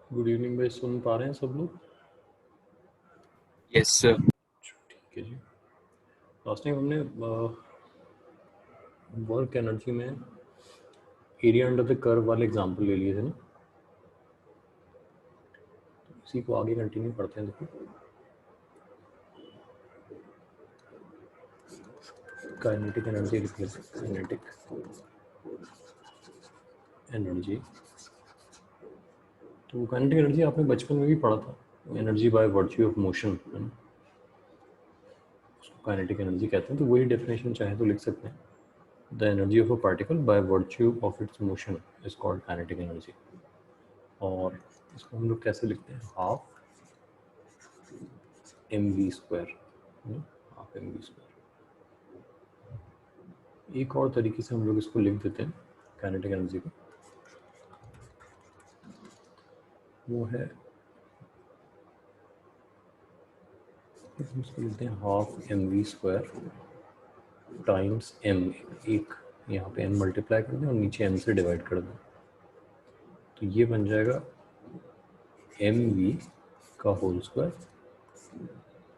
Good evening भाई, सुन पा रहे हैं सब लोग? Yes sir. ठीक है जी। लास्ट टाइम हमने वर्क एनर्जी में एरिया अंडर द कर्व वाले एग्जांपल ले लिए थे ना, तो इसी को आगे कंटिन्यू करते हैं। देखो, काइनेटिक एनर्जी लिख लेते हैं। काइनेटिक एनर्जी, तो काइनेटिक एनर्जी आपने बचपन में भी पढ़ा था, energy by virtue of motion, है ना, उसको काइनेटिक एनर्जी कहते हैं। तो वही डेफिनेशन चाहे तो लिख सकते हैं, the energy of a particle by virtue of its motion is called kinetic energy. और इसको हम लोग कैसे लिखते हैं? Half mv square, half mv square. एक और तरीके से हम लोग इसको लिख देते हैं काइनेटिक एनर्जी को, वो है, हम इसको लिखते हैं half mv square times m। एक यहाँ पे m मल्टीप्लाई कर दें और नीचे m से डिवाइड कर दें, तो ये बन जाएगा mv का होल स्क्वायर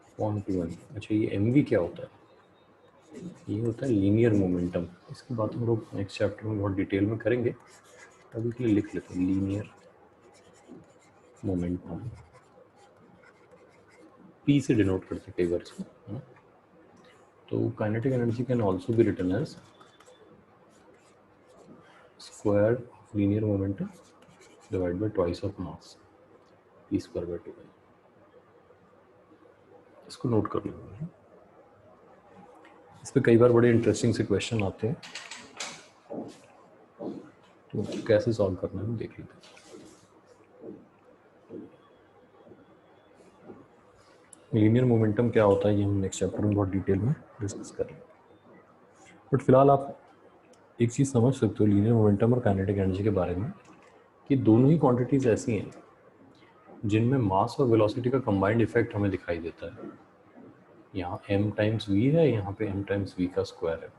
अपॉन 2m। अच्छा, ये mv क्या होता है? ये होता है लीनियर मोमेंटम। इसकी बात हम लोग नेक्स्ट चैप्टर में बहुत डिटेल में करेंगे, अभी के लिए लिख लेते हैं लीनियर मोमेंटम। P से डिनोट करते हैं कई बार इसको, है ना। तो kinetic energy can also be written as square of linear momentum divide by twice of mass, P square by 2। इसको नोट कर लो। इस पे कई बार बड़े इंटरेस्टिंग से क्वेश्चन आते हैं, तो कैसे सॉल्व करना है देख लेते हैं। लीनियर मोमेंटम क्या होता है ये हम नेक्स्ट चैप्टर में बहुत डिटेल में डिस्कस करेंगे, बट फिलहाल आप एक चीज़ समझ सकते हो लीनियर मोमेंटम और काइनेटिक एनर्जी के बारे में, कि दोनों ही क्वांटिटीज़ ऐसी हैं जिनमें मास और वेलोसिटी का कंबाइंड इफेक्ट हमें दिखाई देता है। यहाँ m टाइम्स v है, यहाँ पे m टाइम्स v का स्क्वायर है।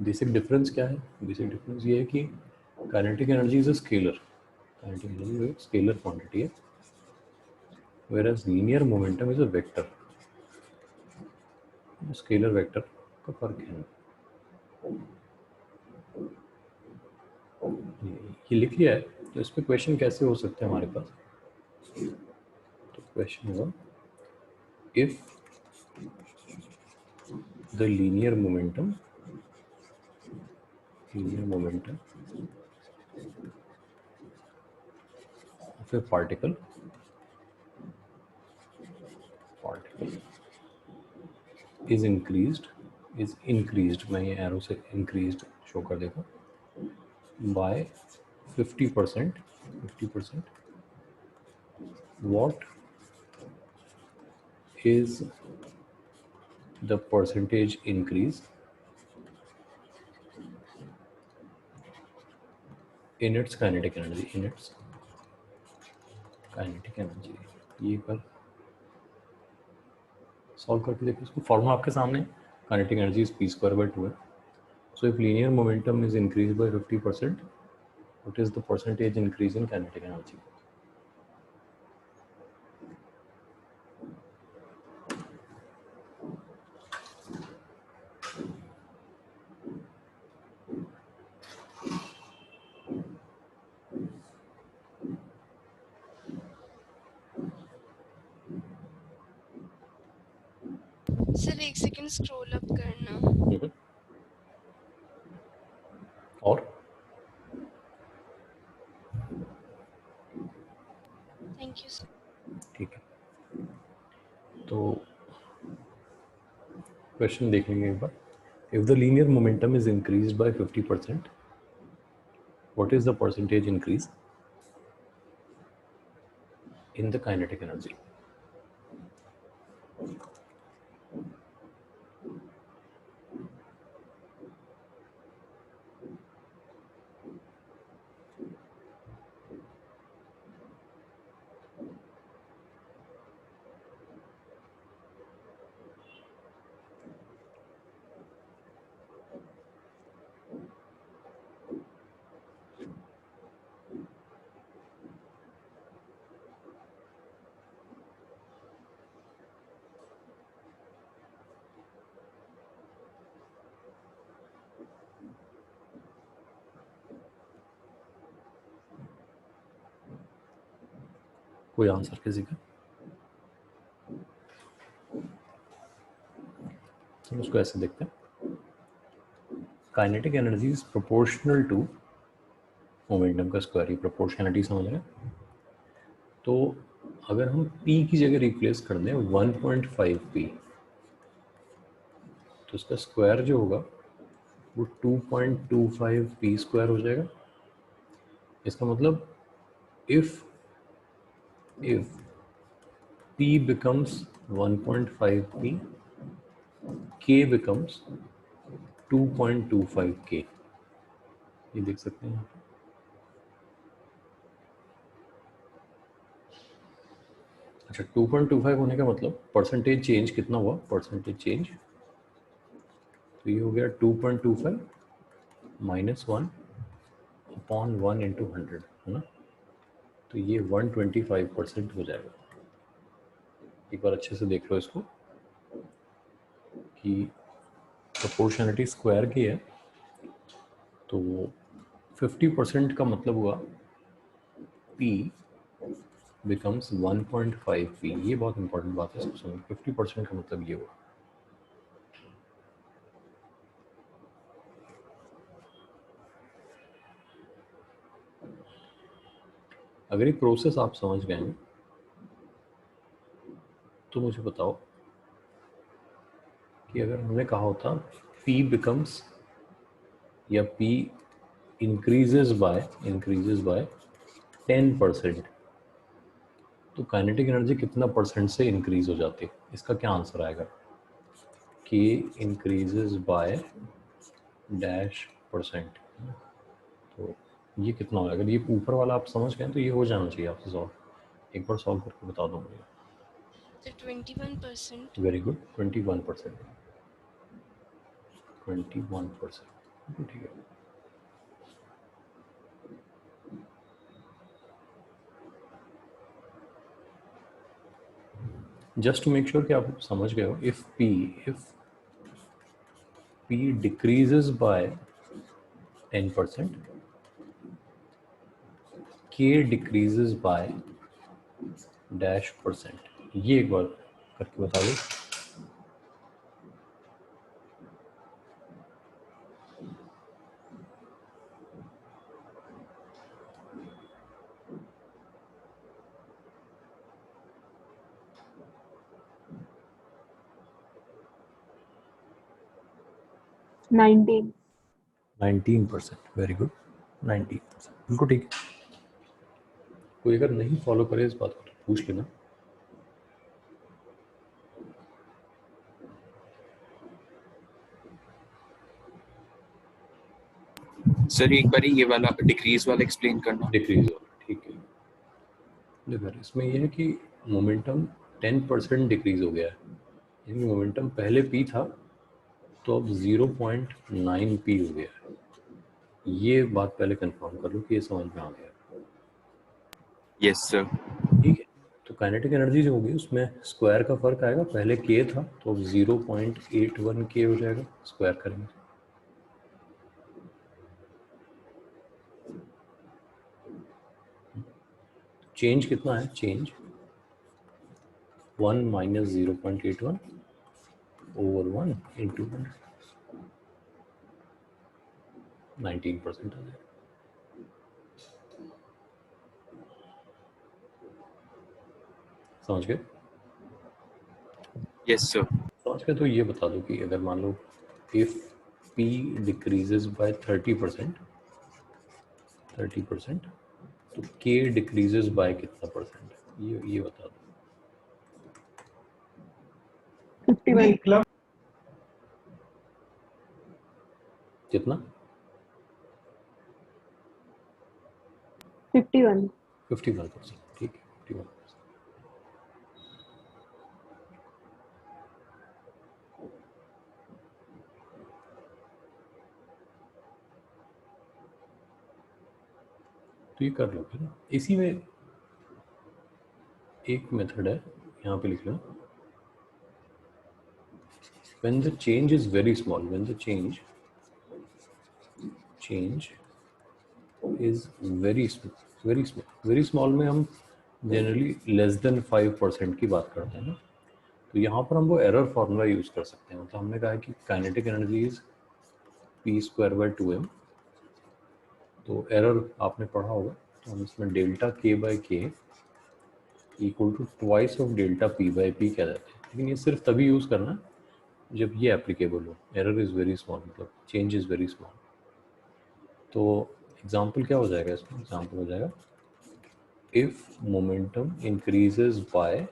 बेसिक डिफरेंस क्या है? बेसिक डिफरेंस ये है कि kinetic energy is a scalar, kinetic energy एक स्केलर क्वांटिटी है, whereas linear momentum is a vector, scalar vector का फर्क है। ये लिख लिया है, तो इस पे क्वेश्चन कैसे हो सकते हैं हमारे पास? तो क्वेश्चन होगा, if the linear momentum of A particle is increased, मैं ये एरो से इंक्रीज्ड शो कर देगा, bye 50%, what is the percentage increase in its kinetic energy, ये पर सॉल्व करके देखो। इसको फॉर्मूला आपके सामने, kinetic energy is p square by 2 है। So if linear momentum is increase by 50%, what is the percentage increase in kinetic energy? Sir एक second scroll up करना। और थैंक यू सर। ठीक है, तो क्वेश्चन देख लेंगे एक बार। If the linear momentum is increase by 50%, what is the percentage increase in the kinetic energy? कोई आंसर किसी का? हम उसको ऐसे देखते हैं, kinetic energy is proportional to momentum का स्क्वायर। ये प्रोपोर्शनलिटी समझ रहे हैं? तो अगर हम p की जगह रिप्लेस कर दें 1.5 p, तो इसका स्क्वायर जो होगा वो 2.25 p स्क्वायर हो जाएगा। इसका मतलब if p becomes 1.5 p, k becomes 2.25 k। ये देख सकते हैं। अच्छा, 2.25 होने का मतलब परसेंटेज चेंज कितना हुआ? परसेंटेज चेंज तो ये हो गया 2.25 माइनस 1 अपॉन 1 इंटू 100, है ना? तो ये 125% हो जाएगा। एक बार अच्छे से देख लो इसको कि प्रोपोर्शनलिटी स्क्वायर की है, तो 50% का मतलब हुआ p बिकम्स 1.5 p। ये बहुत इंपॉर्टेंट बात है, इसको समझो। 50% का मतलब ये हुआ। अगर ये प्रोसेस आप समझ गए हैं तो मुझे बताओ कि अगर हमने कहा होता p बिकम्स या p इंक्रीजेस बाय 10%, तो काइनेटिक एनर्जी कितना परसेंट से इंक्रीज हो जाती है? इसका क्या आंसर आएगा? k increases by dash percent. तो ये कितना होगा? अगर ये ऊपर वाला आप समझ गए तो ये हो जाना चाहिए आपसे सॉल्व। एक बार सॉल्व करके बता दो मुझे। So 21%. Very good, 21%। 21%, ठीक है। जस्ट टू मेक श्योर कि आप समझ गए हो, if p decreases by 10%, k decreases by dash percent. ये एक बार करके बता दो। नाइनटीन 19%, वेरी गुड, 19%, बिल्कुल ठीक है। कोई अगर नहीं फॉलो करे इस बात को तो पूछ लेना। सर एक बार ये वाला डिक्रीज वाला एक्सप्लेन करना। डिक्रीज वाला, ठीक है। देखो इसमें यह है कि मोमेंटम 10% डिक्रीज हो गया है, यानी मोमेंटम पहले p था तो अब 0.9 p हो गया है। ये बात पहले कंफर्म कर लो कि ये समझ में आ गया। Yes sir. ठीक है, तो काइनेटिक एनर्जी जो होगी उसमें स्क्वायर का फर्क आएगा। पहले k था तो अब 0.81 k हो जाएगा, स्क्वायर करेंगे। चेंज कितना है? चेंज 1 माइनस 0.81 ओवर 1 इंटू 100, 19% आ जाएगा। समझ गए? Yes sir. समझ गए? तो ये बता दो कि अगर मान लो इफ p डिक्रीजेस बाय 30%, तो k डिक्रीजेस बाय कितना परसेंट? ये बता दो। 51 कितना? 51 51%, ठीक है, 51%। तो ये कर लो फिर। इसी में एक मेथड है, यहाँ पे लिख लो। when the change is very small, when the change is very small, very small में हम जनरली लेस देन 5% की बात करते हैं ना, तो यहाँ पर हम वो एरर फार्मूला यूज़ कर सकते हैं। मतलब हमने कहा है कि काइनेटिक एनर्जी इज p²/2m, तो एरर आपने पढ़ा होगा, तो हम इसमें delta k/k equal to twice of delta p/p कह देते हैं। लेकिन ये सिर्फ तभी यूज़ करना है जब ये एप्लीकेबल हो, एरर इज़ वेरी स्मॉल, मतलब चेंज इज़ वेरी स्मॉल। तो एग्जाम्पल क्या हो जाएगा इसमें? एग्जाम्पल हो जाएगा इफ मोमेंटम इंक्रीजेज बाय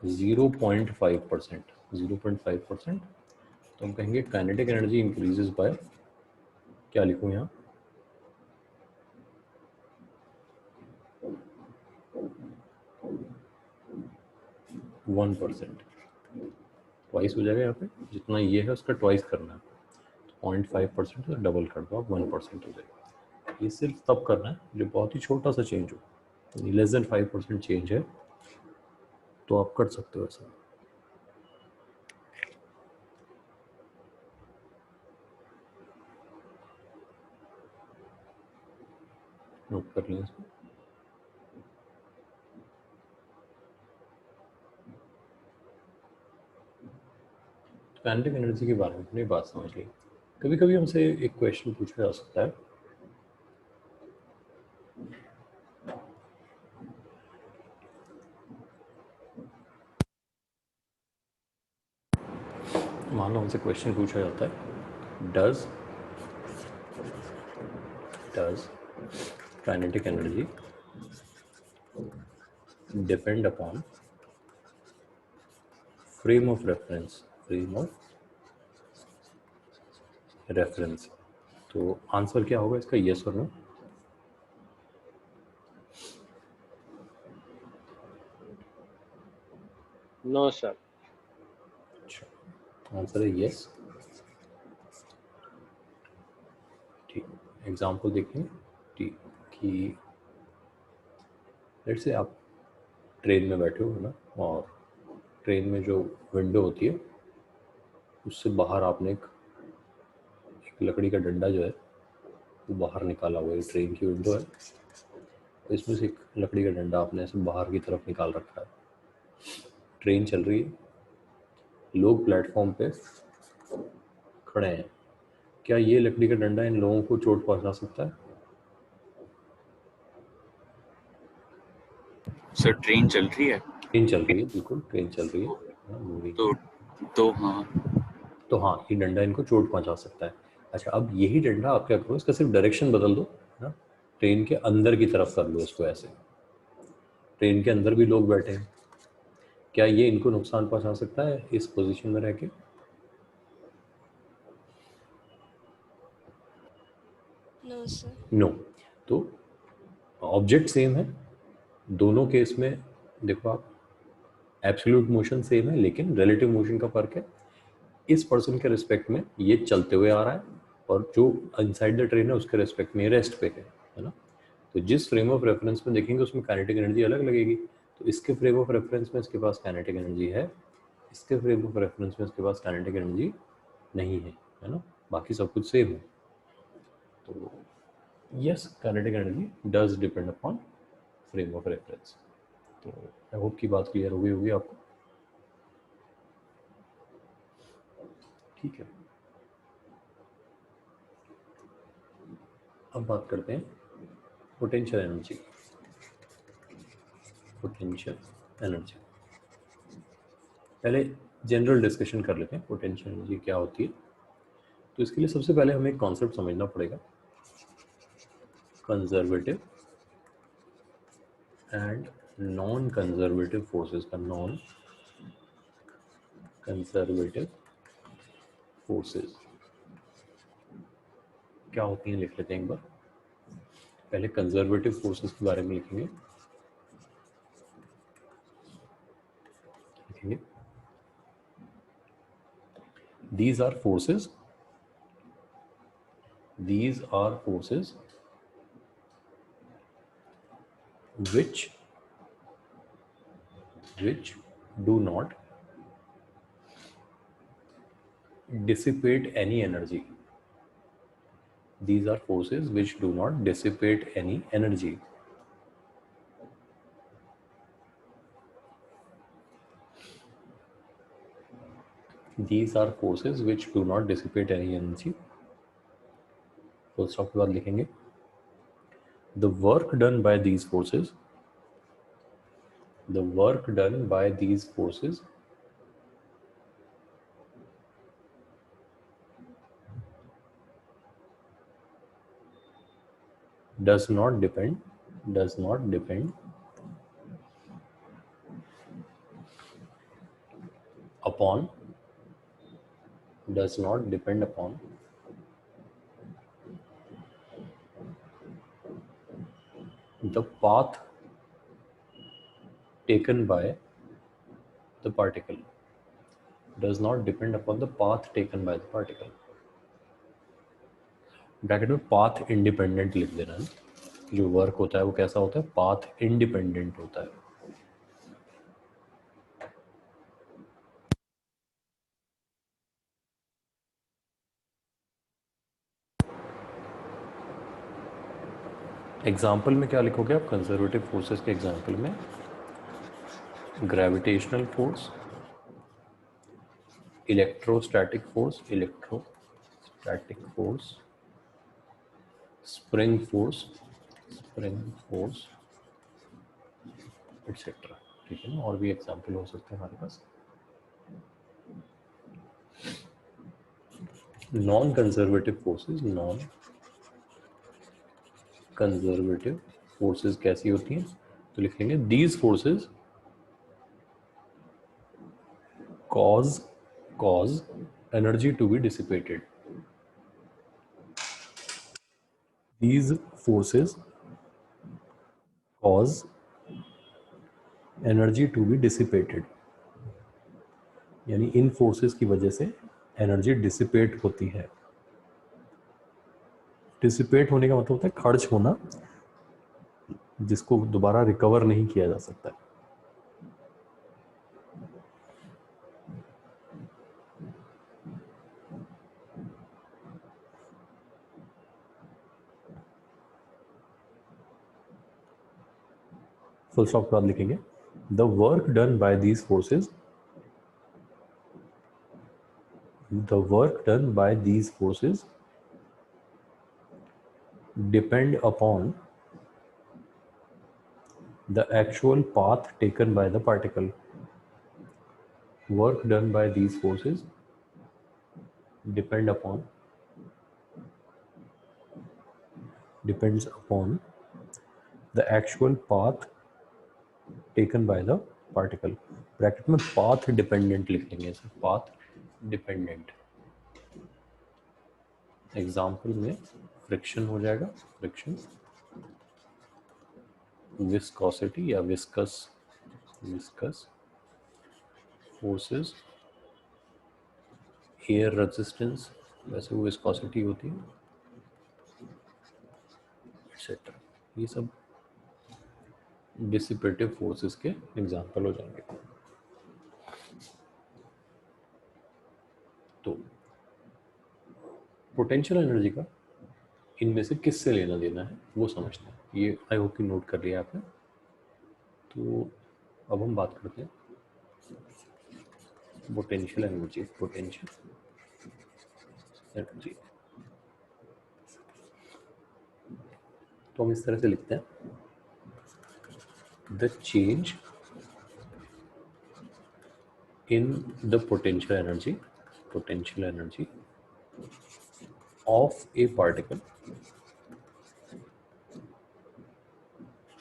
0.5%, 0.5%, तो हम कहेंगे काइनेटिक एनर्जी इंक्रीजेज बाय, क्या लिखूं यहाँ, वन परसेंट, ट्वाइस हो जाएगा यहाँ पे, जितना ये है उसका ट्वाइस करना है, तो 0.5% से डबल कर दो आप, 1% हो जाएगा। ये सिर्फ तब करना है जो बहुत ही छोटा सा चेंज हो, लेस देन 5% चेंज है तो आप कर सकते हो ऐसा। नोट कर लें इसको। काइनेटिक एनर्जी के बारे में अपनी बात समझ ली। कभी कभी हमसे एक क्वेश्चन पूछा जा सकता है, मान लो हमसे क्वेश्चन पूछा जाता है, does kinetic energy depend upon frame of reference, तो आंसर क्या होगा इसका, यस और नो? No sir. अच्छा, आंसर है यस। ठीक, एग्जाम्पल देखें। ठीक, कि लेट्स से आप ट्रेन में बैठे हो ना, और ट्रेन में जो विंडो होती है उससे बाहर आपने एक लकड़ी का डंडा जो है वो बाहर निकाला हुआ है। ट्रेन की विंडो है, तो इसमें से एक लकड़ी का डंडा आपने ऐसे बाहर की तरफ निकाल रखा है। ट्रेन चल रही है, लोग प्लेटफॉर्म पे खड़े हैं, क्या ये लकड़ी का डंडा इन लोगों को चोट पहुंचा सकता है? सर ट्रेन चल रही है, ट्रेन चल रही है, बिल्कुल ट्रेन चल रही है, मूविंग। तो हाँ, ये डंडा इनको चोट पहुंचा सकता है। अच्छा, अब यही डंडा आप क्या करो, इसका सिर्फ डायरेक्शन बदल दो ना, ट्रेन के अंदर की तरफ कर लो इसको ऐसे। ट्रेन के अंदर भी लोग बैठे हैं, क्या ये इनको नुकसान पहुंचा सकता है इस पोजीशन में रह के? No sir. नो। तो ऑब्जेक्ट सेम है दोनों केस में। देखो आप, एब्सोल्यूट मोशन सेम है लेकिन रिलेटिव मोशन का फर्क है। इस पर्सन के रिस्पेक्ट में ये चलते हुए आ रहा है, और जो इनसाइड द ट्रेन है उसके रिस्पेक्ट में रेस्ट पे है ना। तो जिस फ्रेम ऑफ रेफरेंस में देखेंगे उसमें काइनेटिक एनर्जी अलग लगेगी। तो इसके फ्रेम ऑफ रेफरेंस में इसके पास काइनेटिक एनर्जी है, इसके फ्रेम ऑफ रेफरेंस में इसके पास काइनेटिक एनर्जी नहीं है ना, बाकी सब कुछ सेम है। तो yes, kinetic energy does depend upon frame of reference. तो आई होप की बात क्लियर हो गई होगी आपको। ठीक है, अब बात करते हैं पोटेंशियल एनर्जी। पोटेंशियल एनर्जी पहले जनरल डिस्कशन कर लेते हैं, पोटेंशियल एनर्जी क्या होती है। तो इसके लिए सबसे पहले हमें एक कॉन्सेप्ट समझना पड़ेगा, conservative and non conservative forces का। नॉन कंजर्वेटिव फोर्सेस क्या होती हैं लिख लेते हैं एक बार। पहले कंजर्वेटिव फोर्सेस के बारे में लिखेंगे। These are forces which do not dissipate any energy. These are forces which do not dissipate any energy. these are forces which do not dissipate any energy. Full stop के बाद लिखेंगे the work done by these forces does not depend upon the path taken by the particle. Bracket में path independent लिख देना है. जो work होता है वो कैसा होता है? पाथ इंडिपेंडेंट होता है. एग्जाम्पल में क्या लिखोगे आप? कंजर्वेटिव फोर्सेस के एग्जाम्पल में gravitational force, electrostatic force, spring force etcetera. ठीक है ना? और भी एग्जाम्पल हो सकते हैं हमारे पास. नॉन कंजर्वेटिव फोर्सेस कैसी होती हैं? तो लिखेंगे these forces cause energy to be dissipated. These forces cause energy to be dissipated. यानी इन फोर्सेस की वजह से एनर्जी डिसिपेट होती है. डिसिपेट होने का मतलब होता है खर्च होना, जिसको दोबारा रिकवर नहीं किया जा सकता. फुल स्टॉप के बाद लिखेंगे the work done bye these forces depend upon the actual path taken by the particle. Work done by these forces depends upon the actual path taken by the particle. Bracket में path dependent लिख देंगे. Path dependent. Example में friction हो जाएगा. Friction, viscosity या viscous forces, air resistance, वैसे वो viscosity होती है, एटसेट्रा. ये सब डिसिपेटिव फोर्सेस के एग्जाम्पल हो जाएंगे. तो पोटेंशियल एनर्जी का इनमें से किससे लेना देना है वो समझते हैं. ये आई होप कि नोट कर लिया आपने. तो अब हम बात करते हैं पोटेंशियल एनर्जी. तो हम इस तरह से लिखते हैं the change in the potential energy of a particle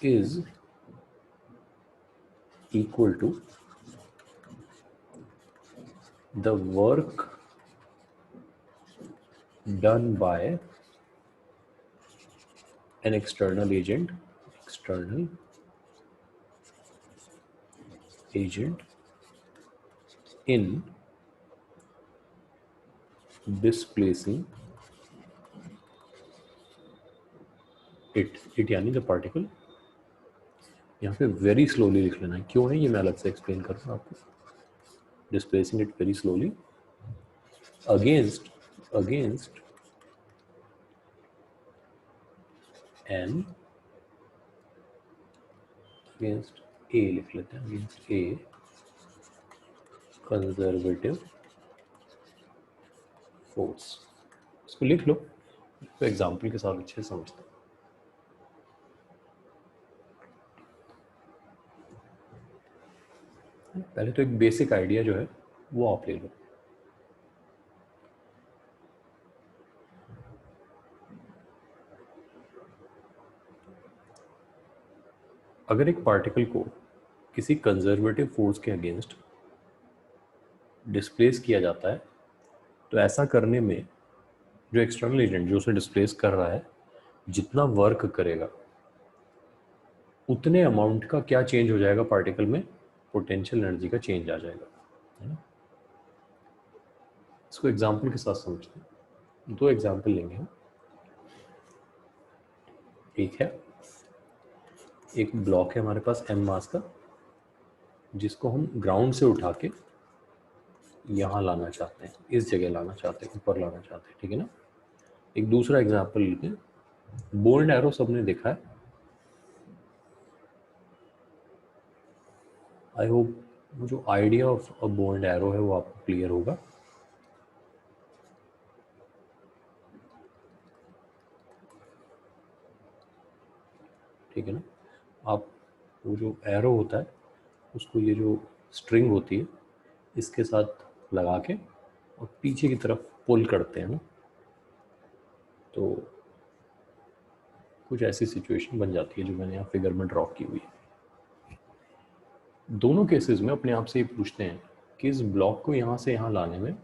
is equal to the work done by an external agent in displacing it यानी द पार्टिकल. यहाँ पे वेरी स्लोली लिख लेना है. क्यों है ये मैं अलग से एक्सप्लेन कर रहा हूँ आपको. Displacing it very slowly against a लिख लेते हैं. अगेंस्ट ए कंजर्वेटिव फोर्स, इसको लिख लो तो एग्जाम्पल के साथ अच्छे से समझते हैं। पहले तो एक बेसिक आइडिया जो है वो आप ले लो। अगर एक पार्टिकल को किसी कंजर्वेटिव फोर्स के अगेंस्ट डिस्प्लेस किया जाता है तो ऐसा करने में जो एक्सटर्नल एजेंट जो उसे डिस्प्लेस कर रहा है जितना वर्क करेगा उतने अमाउंट का क्या चेंज हो जाएगा पार्टिकल में, पोटेंशियल एनर्जी का चेंज आ जाएगा, है ना। इसको एग्जांपल के साथ समझते हैं। दो एग्जांपल लेंगे हम। एक है, एक ब्लॉक है हमारे पास m मास का जिसको हम ग्राउंड से उठा के यहाँ लाना चाहते हैं, इस जगह लाना चाहते हैं, ऊपर लाना चाहते हैं, ठीक है ना। एक दूसरा एग्जांपल लेते हैं, बोल्ड एरो सबने देखा है, आई होप वो जो idea of a bold arrow है वो आपको क्लियर होगा। ठीक है ना। आप वो जो एरो होता है उसको ये जो स्ट्रिंग होती है इसके साथ लगा के और पीछे की तरफ पुल करते हैं ना, तो कुछ ऐसी सिचुएशन बन जाती है जो मैंने यहाँ फिगर में ड्रॉ की हुई है। दोनों केसेस में अपने आप से ये पूछते हैं कि इस ब्लॉक को यहाँ से यहाँ लाने में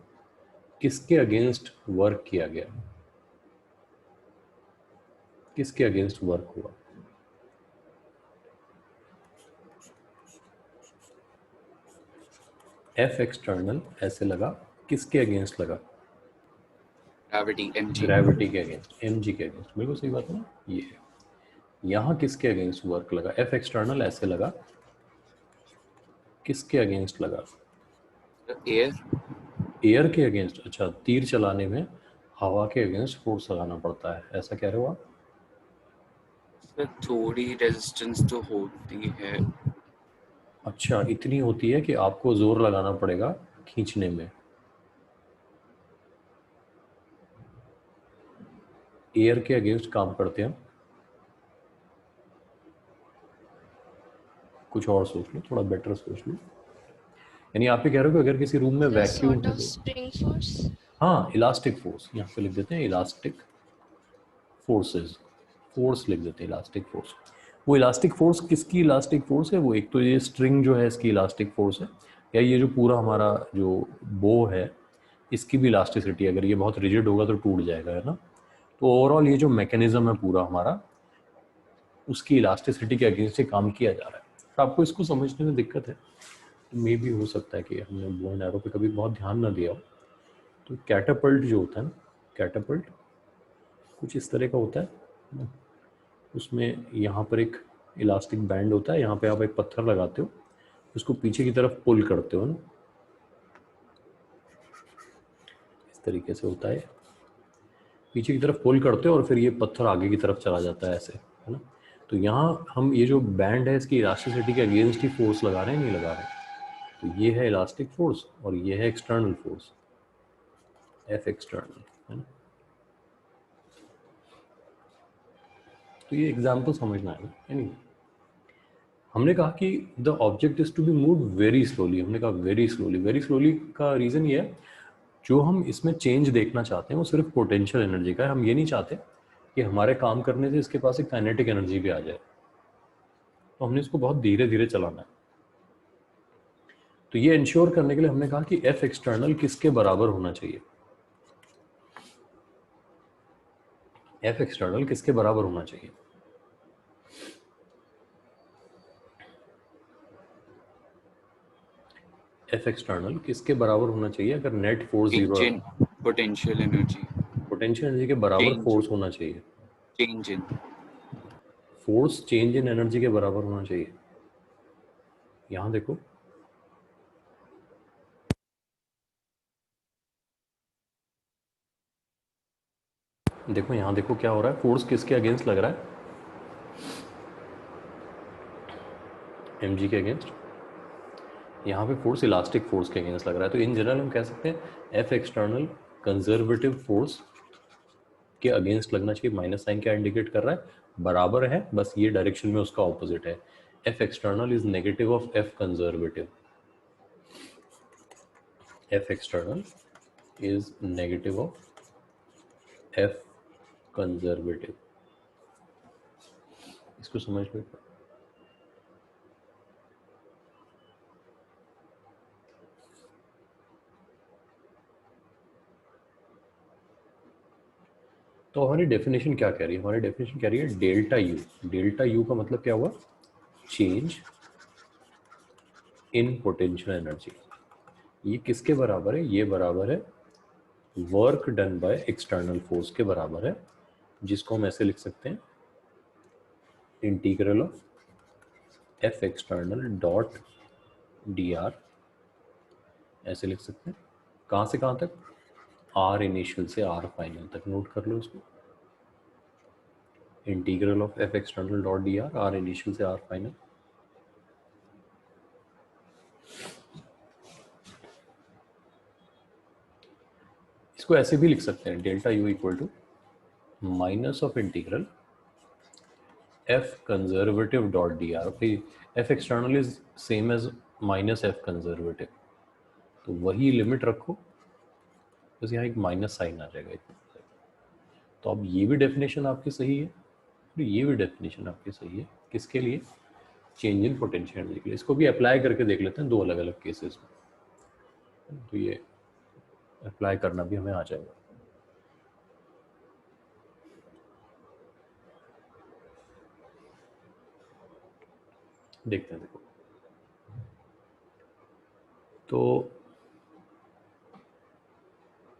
किसके अगेंस्ट वर्क किया गया, किसके अगेंस्ट वर्क हुआ। एफ एक्सटर्नल ऐसे लगा, किसके अगेंस्ट लगा, ग्रेविटी mg, ग्रेविटी के अगेंस्ट, mg के अगेंस्ट, बिल्कुल सही बात है ना। ये है यहाँ किसके अगेंस्ट वर्क लगा, एफ एक्सटर्नल ऐसे लगा, किसके अगेंस्ट लगा, एयर, एयर के अगेंस्ट। अच्छा, तीर चलाने में हवा के अगेंस्ट फोर्स लगाना पड़ता है, ऐसा कह रहे हो आप। थोड़ी रेजिस्टेंस तो होती है। अच्छा, इतनी होती है कि आपको जोर लगाना पड़ेगा खींचने में। एयर के अगेंस्ट काम करते हैं, कुछ और सोच लो, थोड़ा बेटर सोच लो। यानी आप ये कह रहे हो कि अगर किसी रूम में The वैक्यूम sort है of तो, spring force. हाँ, इलास्टिक फोर्स यहाँ पे लिख देते हैं, इलास्टिक फोर्सेस, फोर्स लिख देते हैं, इलास्टिक फोर्स। वो इलास्टिक फोर्स किसकी इलास्टिक फोर्स है, वो एक तो ये स्ट्रिंग जो है इसकी इलास्टिक फोर्स है, या ये जो पूरा हमारा जो बो है इसकी भी इलास्टिसिटी, अगर ये बहुत रिजिड होगा तो टूट जाएगा, है ना। तो ओवरऑल ये जो मैकेनिज्म है पूरा हमारा, उसकी इलास्टिसिटी के अगेंस्ट काम किया जा रहा है। तो आपको इसको समझने में दिक्कत है तो मे भी हो सकता है कि हमने बो एंड एरो पे कभी बहुत ध्यान ना दिया हो। तो कैटापल्ट जो होता है ना, कैटापल्ट कुछ इस तरह का होता है, उसमें यहाँ पर एक इलास्टिक बैंड होता है, यहाँ पे आप एक पत्थर लगाते हो, उसको पीछे की तरफ पुल करते हो ना, इस तरीके से होता है, पीछे की तरफ पुल करते हो और फिर ये पत्थर आगे की तरफ चला जाता है ऐसे, है ना। तो यहाँ हम ये जो बैंड है इसकी इलास्टिसिटी के अगेंस्ट ही फोर्स लगा रहे हैं, नहीं लगा रहे हैं। तो ये है इलास्टिक फोर्स और ये है एक्सटर्नल फोर्स, एफ एक्सटर्नल, है ना। तो ये एग्जाम्पल समझना है ना। यानी हमने कहा कि the object is to be move very slowly, हमने कहा वेरी स्लोली। वेरी स्लोली का रीज़न ये है, जो हम इसमें चेंज देखना चाहते हैं वो सिर्फ पोटेंशियल एनर्जी का है। हम ये नहीं चाहते कि हमारे काम करने से इसके पास एक काइनेटिक एनर्जी भी आ जाए, तो हमने इसको बहुत धीरे धीरे चलाना है। तो ये इंश्योर करने के लिए हमने कहा कि एफ एक्सटर्नल किसके बराबर होना चाहिए, एफ एक्सटर्नल किसके बराबर होना चाहिए। एफ एक्सटर्नल किसके बराबर होना चाहिए अगर नेट फोर्स जीरो चेंज है, इन पोटेंशियल एनर्जी, पोटेंशियल एनर्जी के बराबर फोर्स होना चाहिए, change in force change in energy के बराबर होना चाहिए। यहां देखो, देखो यहां देखो क्या हो रहा है, फोर्स किसके अगेंस्ट लग रहा है, mg के अगेंस्ट। यहाँ पे फोर्स इलास्टिक फोर्स के अगेंस्ट लग रहा है। तो इन जनरल हम कह सकते हैं एफ एक्सटर्नल कंजर्वेटिव फोर्स के अगेंस्ट लगना चाहिए। माइनस साइन क्या इंडिकेट कर रहा है, बराबर है, बस ये डायरेक्शन में उसका ऑपोजिट है। F external is negative of F conservative, F external is negative of F conservative. इसको समझ में तो हमारी डेफिनेशन क्या कह रही है, हमारी डेफिनेशन कह रही है डेल्टा यू। डेल्टा यू का मतलब क्या हुआ, चेंज इन पोटेंशियल एनर्जी। ये किसके बराबर है, ये बराबर है work done by external force के बराबर है, जिसको हम ऐसे लिख सकते हैं integral of F external dot D R, ऐसे लिख सकते हैं। कहाँ से कहाँ तक, आर इनिशियल से आर फाइनल तक। नोट कर लो इसको, integral of F external dot D R, R initial से आर फाइनल। इसको ऐसे भी लिख सकते हैं, delta U equal to minus of integral F conservative dot D R. F external is same as minus F conservative, तो वही limit रखो, बस यहाँ एक माइनस साइन आ जाएगा इतना। तो अब ये भी डेफिनेशन आपकी सही है और ये भी डेफिनेशन आपकी सही है, किसके लिए, चेंज इन पोटेंशियल एनर्जी के लिए। इसको भी अप्लाई करके देख लेते हैं दो अलग अलग केसेस में, तो ये अप्लाई करना भी हमें आ जाएगा। देखते हैं, देखो तो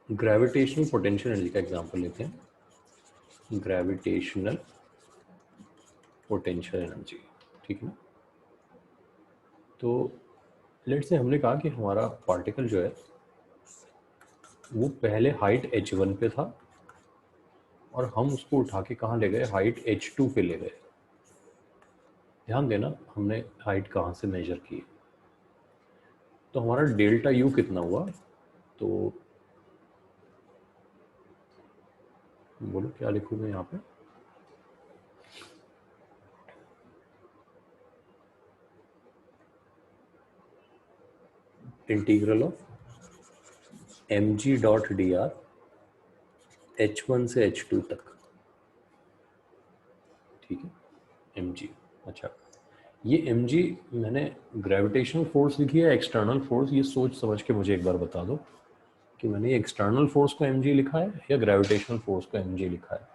ग्रेविटेशनल पोटेंशियल एनर्जी का एग्जांपल लेते हैं। ग्रेविटेशनल पोटेंशियल एनर्जी, ठीक है ना। तो लेट से हमने कहा कि हमारा पार्टिकल जो है वो पहले हाइट h1 पे था और हम उसको उठा के कहाँ ले गए, हाइट h2 पे ले गए। ध्यान देना हमने हाइट कहाँ से मेजर की। तो हमारा डेल्टा यू कितना हुआ, तो बोलो क्या लिखूँ मैं यहाँ पे, integral of M G dot D R h1 से h2 तक, ठीक है, एम जी। अच्छा, ये एम जी मैंने ग्रेविटेशनल फोर्स लिखी है, एक्सटर्नल फोर्स, ये सोच समझ के मुझे एक बार बता दो कि मैंने एक्सटर्नल फोर्स को एम जी लिखा है या ग्रेविटेशनल फोर्स को एम जी लिखा है।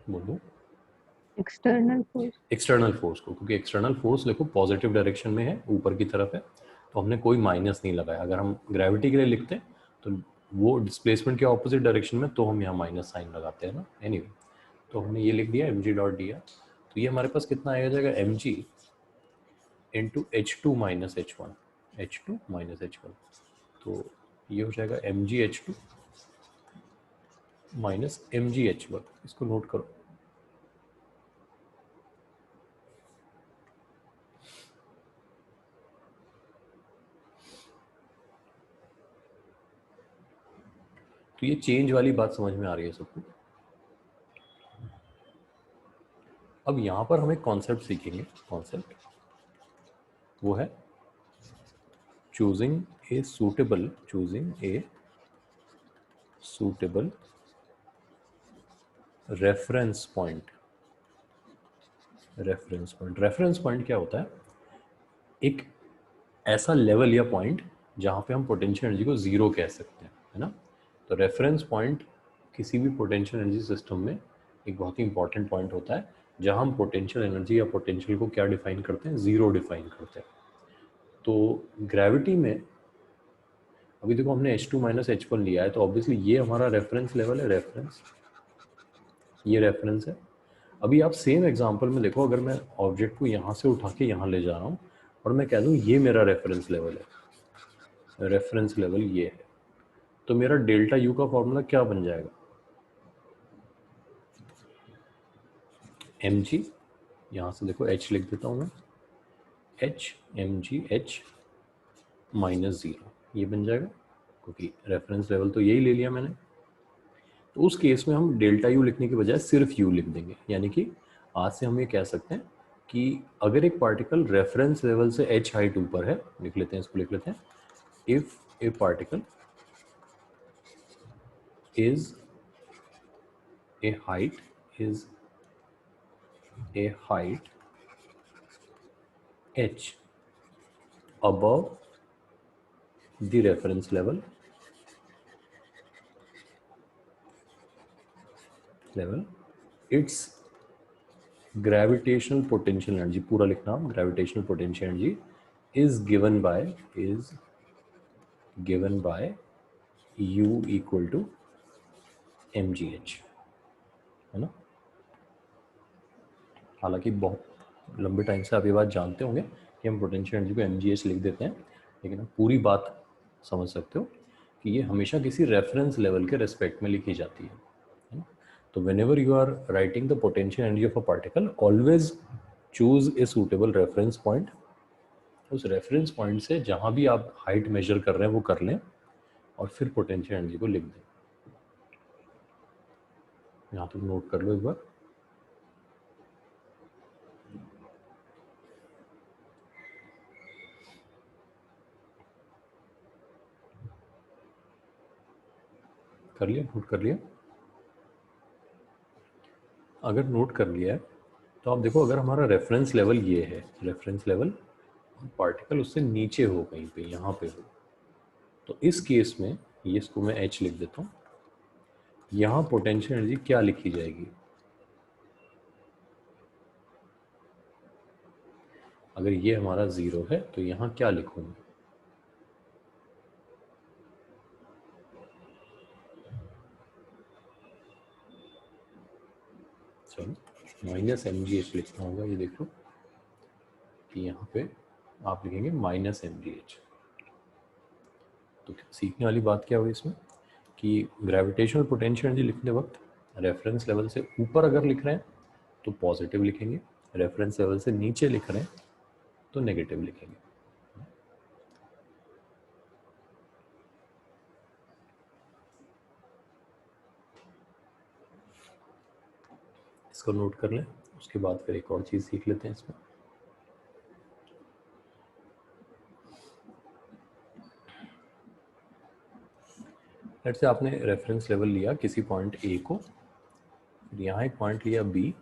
बोलो, एक्सटर्नल फोर्स। एक्सटर्नल फोर्स को, क्योंकि एक्सटर्नल फोर्स देखो पॉजिटिव डायरेक्शन में है, ऊपर की तरफ है, तो हमने कोई माइनस नहीं लगाया। अगर हम ग्रेविटी के लिए लिखते हैं तो वो डिस्प्लेसमेंट के ऑपोजिट डायरेक्शन में, तो हम यहाँ माइनस साइन लगाते हैं ना। एनीवे, तो हमने ये लिख दिया M G dot D R. तो ये हमारे पास कितना आएगा जाएगा, M G into H two minus H one, H two minus H one. तो ये हो जाएगा M G H two minus M G H one. इसको नोट करो। तो ये चेंज वाली बात समझ में आ रही है सबको। अब यहाँ पर हम एक कॉन्सेप्ट सीखेंगे, कॉन्सेप्ट वो है choosing a suitable reference point. Reference point क्या होता है, एक ऐसा लेवल या पॉइंट जहाँ पे हम पोटेंशियल एनर्जी को जीरो कह सकते हैं, है ना। तो रेफरेंस पॉइंट किसी भी पोटेंशियल एनर्जी सिस्टम में एक बहुत ही इंपॉर्टेंट पॉइंट होता है, जहाँ हम पोटेंशियल एनर्जी या पोटेंशियल को क्या डिफाइन करते हैं, जीरो डिफाइन करते हैं। तो ग्रेविटी में अभी देखो हमने H2 माइनस H1 लिया है, तो ऑब्वियसली ये हमारा रेफरेंस लेवल है, रेफरेंस, ये रेफरेंस है। अभी आप सेम एग्जांपल में देखो, अगर मैं ऑब्जेक्ट को यहाँ से उठा के यहाँ ले जा रहा हूँ और मैं कह दूँ ये मेरा रेफरेंस लेवल है, रेफरेंस लेवल ये है, तो मेरा डेल्टा यू का फॉर्मूला क्या बन जाएगा, एम जी, यहाँ से देखो h लिख देता हूँ मैं, h mgh माइनस 0 ये बन जाएगा, क्योंकि रेफरेंस लेवल तो यही ले लिया मैंने। तो उस केस में हम डेल्टा यू लिखने की बजाय सिर्फ यू लिख देंगे, यानी कि आज से हम ये कह सकते हैं कि अगर एक पार्टिकल रेफरेंस लेवल से h हाइट ऊपर है, लिख लेते हैं इसको, लिख लेते हैं if A particle is a height h above the reference level its gravitational potential energy, पूरा लिखना, gravitational potential energy is given by u equal to mgh, है ना। हालांकि बहुत लंबे टाइम से आप ये बात जानते होंगे कि हम पोटेंशियल एनर्जी को mgh लिख देते हैं, लेकिन आप पूरी बात समझ सकते हो कि ये हमेशा किसी रेफरेंस लेवल के रेस्पेक्ट में लिखी जाती है ना। तो whenever you are writing the potential energy of a particle, always choose a suitable reference point। उस रेफरेंस पॉइंट से जहाँ भी आप हाइट मेजर कर रहे हैं वो कर लें और फिर पोटेंशियल एनर्जी को लिख दें। यहाँ तक नोट कर लो एक बार। कर लिया, नोट कर लिया? अगर नोट कर लिया है तो आप देखो, अगर हमारा रेफरेंस लेवल ये है, रेफरेंस लेवल पार्टिकल उससे नीचे हो, कहीं पे यहाँ पे हो, तो इस केस में ये इसको मैं h लिख देता हूँ। यहाँ पोटेंशियल एनर्जी क्या लिखी जाएगी? अगर ये हमारा 0 है तो यहाँ क्या लिखूंगा? चलो माइनस mgh लिखना होगा। ये देखो कि यहाँ पे आप लिखेंगे माइनस mgh। तो सीखने वाली बात क्या हुई इसमें कि ग्रेविटेशनल पोटेंशियल एनर्जी लिखते वक्त रेफरेंस लेवल से ऊपर अगर लिख रहे हैं तो पॉजिटिव लिखेंगे, रेफरेंस लेवल से नीचे लिख रहे हैं तो नेगेटिव लिखेंगे। इसको नोट कर लें, उसके बाद फिर एक और चीज़ सीख लेते हैं इसमें। लेट्स से आपने रेफरेंस लेवल लिया किसी पॉइंट ए को, फिर यहाँ एक पॉइंट लिया बी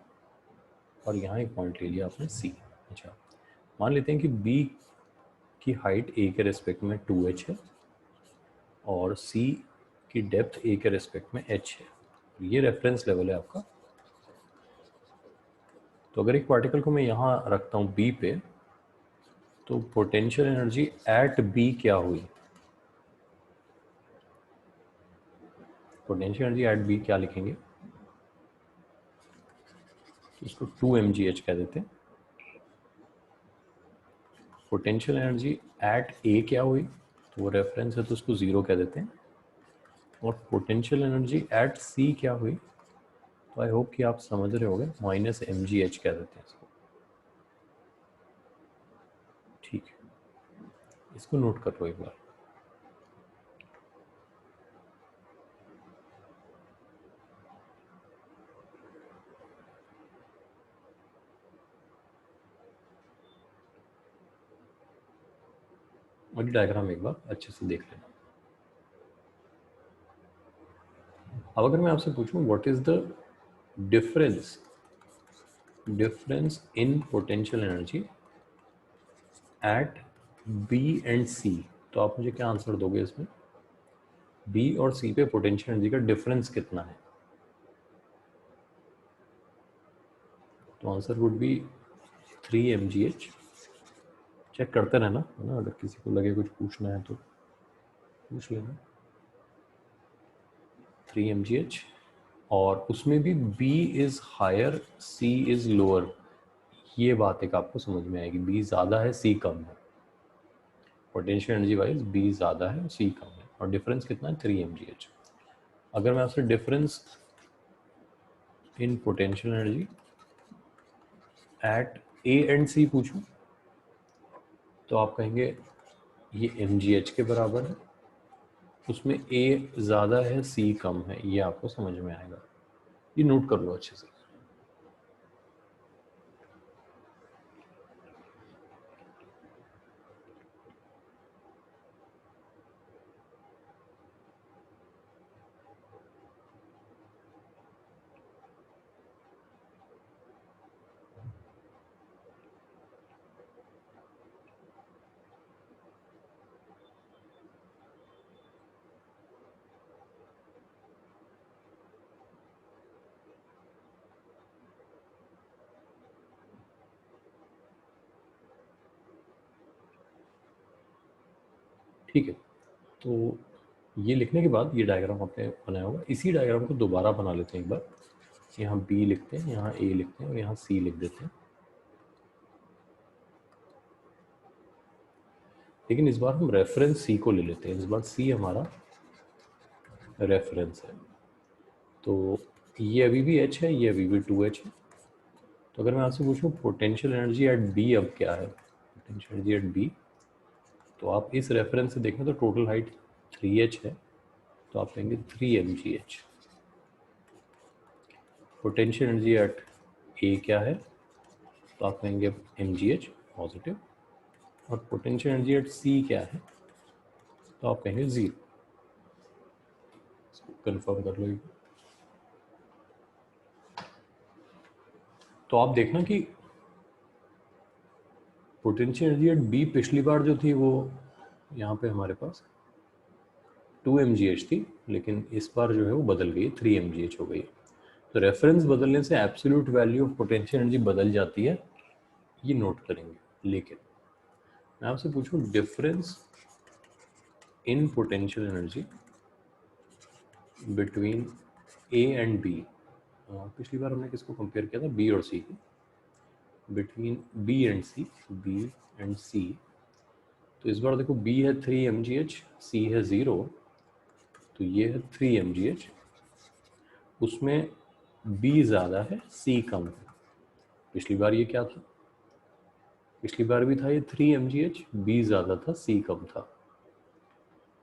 और यहाँ एक पॉइंट ले लिया आपने सी। अच्छा, मान लेते हैं कि बी की हाइट ए के रेस्पेक्ट में 2h है और सी की डेप्थ ए के रेस्पेक्ट में h है। ये रेफरेंस लेवल है आपका। तो अगर एक पार्टिकल को मैं यहाँ रखता हूँ बी पे, तो पोटेंशियल एनर्जी एट बी क्या हुई? पोटेंशियल एनर्जी एट बी क्या लिखेंगे? इसको 2 mgh कह देते हैं। पोटेंशियल एनर्जी एट ए क्या हुई? तो वो रेफरेंस है तो उसको 0 कह देते हैं। और पोटेंशियल एनर्जी एट सी क्या हुई? तो आई होप कि आप समझ रहे होंगे, माइनस mgh कह देते हैं इसको। ठीक है, इसको नोट कर लो एक बार। और डायग्राम एक बार अच्छे से देख लेना। अब अगर मैं आपसे पूछूं what is the difference in potential energy at B and C, तो आप मुझे क्या आंसर दोगे इसमें? बी और सी पे पोटेंशियल एनर्जी का डिफरेंस कितना है? तो answer would be 3 mgh। Check करते रहना, है ना, अगर किसी को लगे कुछ पूछना है तो पूछ लेना। 3 mgh, और उसमें भी B is higher C is lower. ये बात एक आपको समझ में आएगी, B ज़्यादा है C कम है। पोटेंशियल एनर्जी वाइज B ज़्यादा है C कम है, और डिफरेंस कितना है? 3 mgh। अगर मैं आपसे difference in potential energy at A and C पूछूं तो आप कहेंगे ये mgh के बराबर है, उसमें a ज़्यादा है c कम है, ये आपको समझ में आएगा। ये नोट कर लो अच्छे से। ठीक है, तो ये लिखने के बाद ये डायग्राम आपने बनाया होगा, इसी डायग्राम को दोबारा बना लेते हैं एक बार। यहाँ बी लिखते हैं, यहाँ ए लिखते हैं और यहाँ सी लिख देते हैं। लेकिन इस बार हम रेफरेंस सी को ले लेते हैं। इस बार सी हमारा रेफरेंस है, तो ये अभी भी एच है, ये अभी भी 2h है। तो अगर मैं आपसे पूछूं पोटेंशियल एनर्जी एट बी अब क्या है, पोटेंशियल एनर्जी एट बी, तो आप इस रेफरेंस से देखें तो टोटल हाइट 3h है, तो आप कहेंगे 3mgh। पोटेंशियल एनर्जी एट ए क्या है, तो आप कहेंगे mgh पॉजिटिव। और पोटेंशियल एनर्जी एट सी क्या है, तो आप कहेंगे 0। कंफर्म कर लो। तो आप देखना कि पोटेंशियल एनर्जी एट बी पिछली बार जो थी वो यहाँ पे हमारे पास 2mgh थी, लेकिन इस बार जो है वो बदल गई, 3mgh हो गई। तो रेफरेंस बदलने से absolute value of potential energy बदल जाती है, ये नोट करेंगे। लेकिन मैं आपसे पूछूं difference in potential energy between A and B, पिछली बार हमने किसको कंपेयर किया था, बी और सी की, between B and C, B and C. तो इस बार देखो बी है 3mgh, सी है 0, तो ये है 3mgh, उसमें बी ज़्यादा है सी कम है। पिछली बार ये क्या था, पिछली बार भी था ये 3mgh, बी ज़्यादा था सी कम था।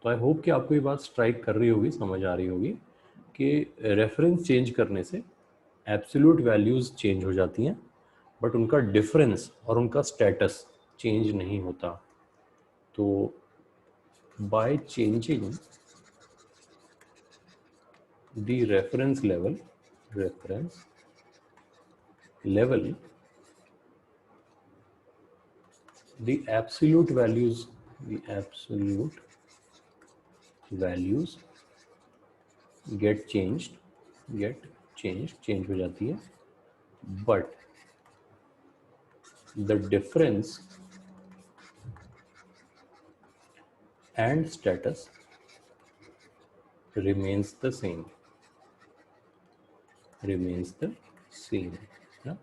तो आई होप कि आपको ये बात स्ट्राइक कर रही होगी, समझ आ रही होगी कि रेफरेंस चेंज करने से एब्सोल्यूट वैल्यूज़ चेंज हो जाती हैं, बट उनका डिफरेंस और उनका स्टेटस चेंज नहीं होता। तो by changing the reference level, the absolute values get changed, change हो जाती है, but the difference and status remains the same, ना?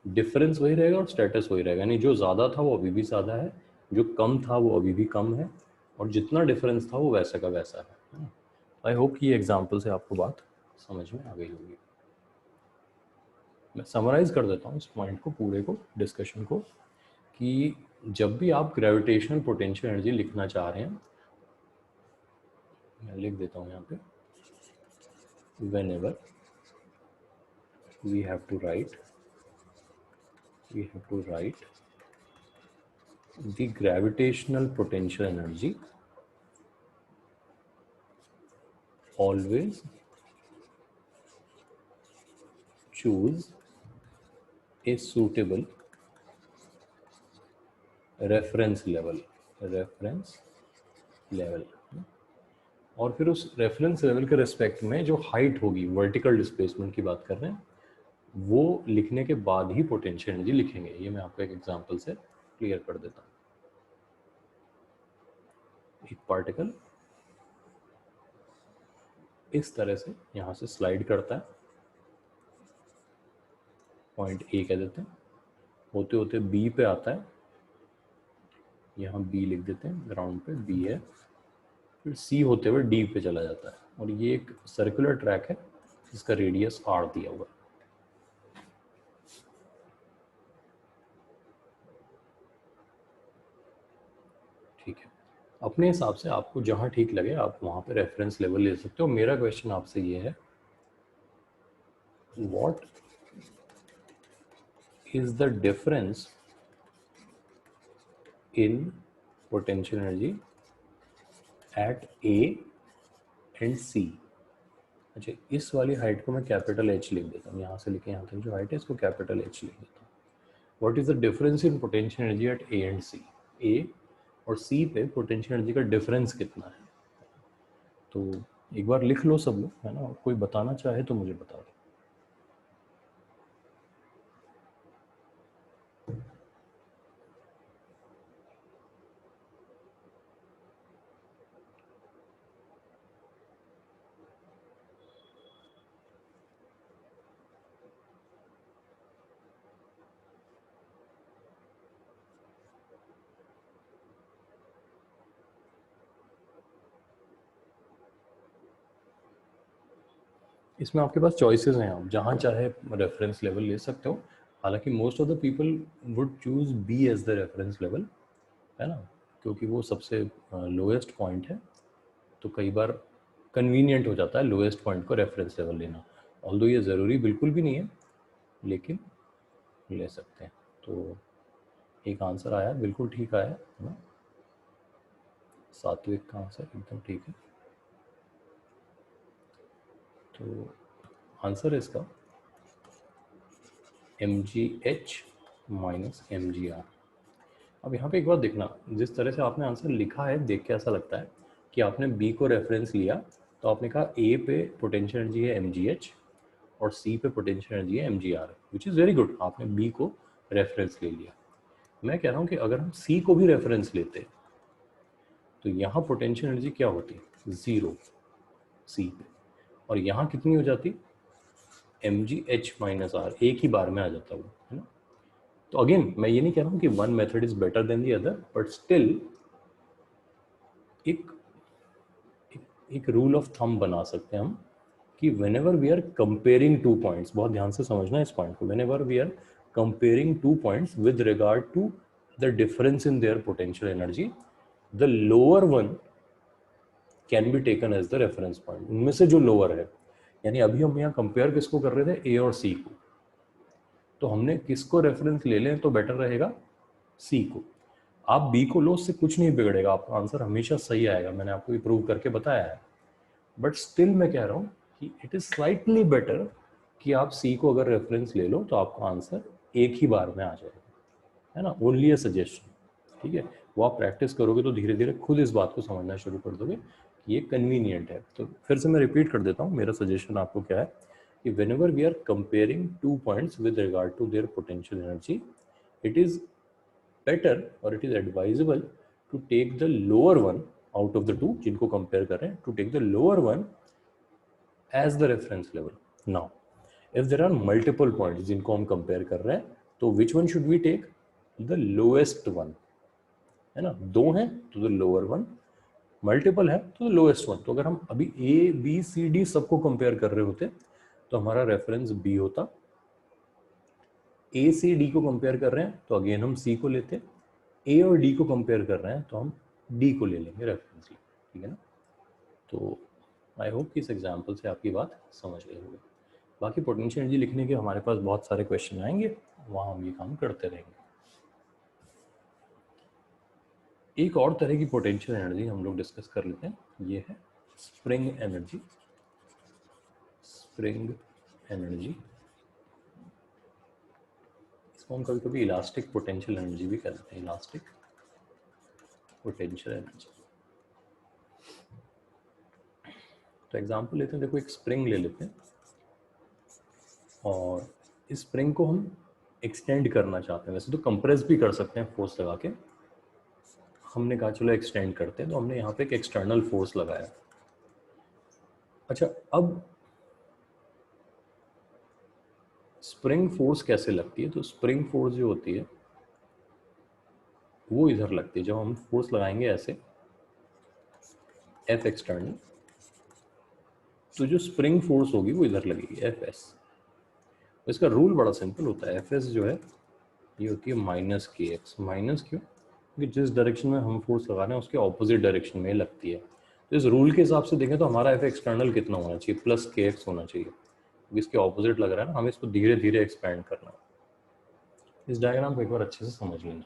डिफरेंस वही रहेगा और स्टेटस वही रहेगा, यानी जो ज़्यादा था वो अभी भी ज़्यादा है, जो कम था वो अभी भी कम है, और जितना डिफरेंस था वो वैसा का वैसा है। आई होप कि ये एग्जांपल से आपको बात समझ में आ गई होगी। मैं समराइज कर देता हूँ इस पॉइंट को, पूरे को, डिस्कशन को, कि जब भी आप ग्रेविटेशनल पोटेंशियल एनर्जी लिखना चाह रहे हैं, मैं लिख देता हूँ यहाँ पे, whenever we have to write the gravitational potential energy, always choose a suitable reference level, और फिर उस रेफरेंस लेवल के रिस्पेक्ट में जो हाइट होगी, वर्टिकल डिस्प्लेसमेंट की बात कर रहे हैं, वो लिखने के बाद ही पोटेंशियल एनर्जी लिखेंगे। ये मैं आपको एक एग्जांपल से क्लियर कर देता हूँ। एक पार्टिकल इस तरह से यहाँ से स्लाइड करता है, पॉइंट ए कह देते हैं, होते होते बी पे आता है, यहाँ बी लिख देते हैं, ग्राउंड पे बी है, फिर सी होते हुए डी पे चला जाता है, और ये एक सर्कुलर ट्रैक है जिसका रेडियस r दिया हुआ है। ठीक है, अपने हिसाब से आपको जहाँ ठीक लगे आप वहाँ पे रेफरेंस लेवल ले सकते हो। मेरा क्वेश्चन आपसे ये है, what is the difference in potential energy at A and C. अच्छा, इस वाली हाइट को मैं कैपिटल एच लिख देता हूँ, यहाँ से लेके यहाँ तक जो हाइट है इसको कैपिटल एच लिख देता हूँ। What is the difference in potential energy at A and C. A और सी पे पोटेंशियल एनर्जी का डिफरेंस कितना है, तो एक बार लिख लो सब लोग, है ना, कोई बताना चाहे तो मुझे बता दो। इसमें आपके पास चॉइसेस हैं, आप जहाँ चाहे रेफरेंस लेवल ले सकते हो। हालांकि most of the people would choose B as the reference level, है ना, क्योंकि वो सबसे लोएस्ट पॉइंट है, तो कई बार कन्वीनियंट हो जाता है लोएस्ट पॉइंट को रेफरेंस लेवल लेना। ऑल्दो ये ज़रूरी बिल्कुल भी नहीं है, लेकिन ले सकते हैं। तो एक आंसर आया, बिल्कुल ठीक आया, है ना, सात्विक का आंसर एकदम ठीक है। तो आंसर है इसका MGH माइनस MGR। अब यहाँ पे एक बार देखना, जिस तरह से आपने आंसर लिखा है देख के ऐसा लगता है कि आपने B को रेफरेंस लिया, तो आपने कहा A पे पोटेंशियल एनर्जी है MGH और C पे पोटेंशियल एनर्जी है MGR, which is very good, आपने B को रेफरेंस ले लिया। मैं कह रहा हूँ कि अगर हम C को भी रेफरेंस लेते तो यहाँ पोटेंशियल एनर्जी क्या होती, 0 C पे, और यहाँ कितनी हो जाती, MGH माइनस R, एक ही बार में आ जाता वो, है ना। तो अगेन मैं ये नहीं कह रहा हूँ कि one method is better than the other, but still एक एक रूल ऑफ थंब बना सकते हैं हम कि whenever we are comparing two points, बहुत ध्यान से समझना इस पॉइंट को, whenever we are comparing two points with regard to the difference in their potential energy, the lower one can be taken as the reference point. उनमें से जो lower है, यानी अभी हम यहाँ कंपेयर किसको कर रहे थे, ए और सी को, तो हमने किसको रेफरेंस ले लें तो बेटर रहेगा, सी को। आप बी को लो, उससे कुछ नहीं बिगड़ेगा, आपका आंसर हमेशा सही आएगा, मैंने आपको ये प्रूव करके बताया है। बट स्टिल मैं कह रहा हूँ कि इट इज स्लाइटली बेटर कि आप सी को अगर रेफरेंस ले लो तो आपका आंसर एक ही बार में आ जाएगा, है ना, ओनली अ सजेशन, ठीक है। वो आप प्रैक्टिस करोगे तो धीरे धीरे खुद इस बात को समझना शुरू कर दोगे कि ये कन्वीनियंट है। तो फिर से मैं रिपीट कर देता हूँ, मेरा सजेशन आपको क्या है कि whenever we are comparing 2 points with regard to their potential energy, it is better or it is advisable to take the lower one out of the two जिनको compare कर रहे हैं, to take the lower one as the reference level. Now, if there are multiple points जिनको हम compare कर रहे हैं, तो which one should we take? The lowest one, है ना, दो हैं तो the lower one, मल्टीपल है तो लोएस्ट वन। तो अगर हम अभी ए बी सी डी सबको कंपेयर कर रहे होते तो हमारा रेफरेंस बी होता, ए सी डी को कंपेयर कर रहे हैं तो अगेन हम सी को लेते, ए और डी को कंपेयर कर रहे हैं तो हम डी को ले लेंगे रेफरेंस, ठीक है ना। तो आई होप कि इस एग्जाम्पल से आपकी बात समझ गए होंगे। बाकी पोटेंशियल एनर्जी लिखने के हमारे पास बहुत सारे क्वेश्चन आएंगे, वहाँ हम ये काम करते रहेंगे। एक और तरह की पोटेंशियल एनर्जी हम लोग डिस्कस कर लेते हैं, ये है स्प्रिंग एनर्जी। स्प्रिंग एनर्जी, इसको हम कभी कभी इलास्टिक पोटेंशियल एनर्जी भी कहते हैं, इलास्टिक पोटेंशियल एनर्जी। तो एग्जांपल लेते हैं, देखो एक स्प्रिंग ले लेते हैं और इस स्प्रिंग को हम एक्सटेंड करना चाहते हैं, वैसे तो कंप्रेस भी कर सकते हैं फोर्स लगा के, हमने कहा चलो एक्सटेंड करते हैं, तो हमने यहाँ पे एक एक्सटर्नल फोर्स लगाया। अच्छा, अब स्प्रिंग फोर्स कैसे लगती है, तो स्प्रिंग फोर्स जो होती है वो इधर लगती है, जब हम फोर्स लगाएंगे ऐसे एफ एक्सटर्नल, तो जो स्प्रिंग फोर्स होगी वो इधर लगेगी एफ एस। तो इसका रूल बड़ा सिंपल होता है, एफ एस जो है ये होती है माइनस के एक्स। माइनस क्यों, कि जिस डायरेक्शन में हम फोर्स लगा रहे हैं उसके ऑपोजिट डायरेक्शन में लगती है। तो इस रूल के हिसाब से देखें तो हमारा एफ एक्सटर्नल कितना होना चाहिए, प्लस के एक्स होना चाहिए, क्योंकि इसके ऑपोजिट लग रहा है ना, हमें इसको धीरे धीरे एक्सपैंड करना है। इस डायग्राम को एक बार अच्छे से समझ लेना।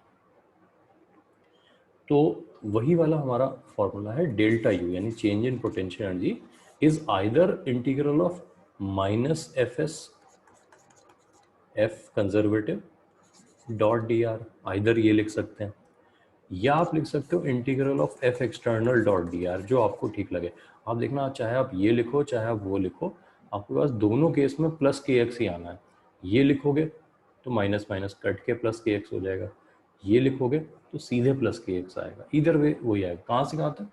तो वही वाला हमारा फॉर्मूला है डेल्टा यू, यानी change in potential energy is either integral of minus F S F conservative dot D are, either ये लिख सकते हैं, या आप लिख सकते हो integral of F external dot D are, जो आपको ठीक लगे। आप देखना, चाहे आप ये लिखो चाहे आप वो लिखो, आपके पास दोनों केस में प्लस के एक्स ही आना है। ये लिखोगे तो माइनस माइनस कट के प्लस के एक्स हो जाएगा, ये लिखोगे तो सीधे प्लस के एक्स आएगा, इधर वे वही आएगा। कहाँ से कहाँ तक?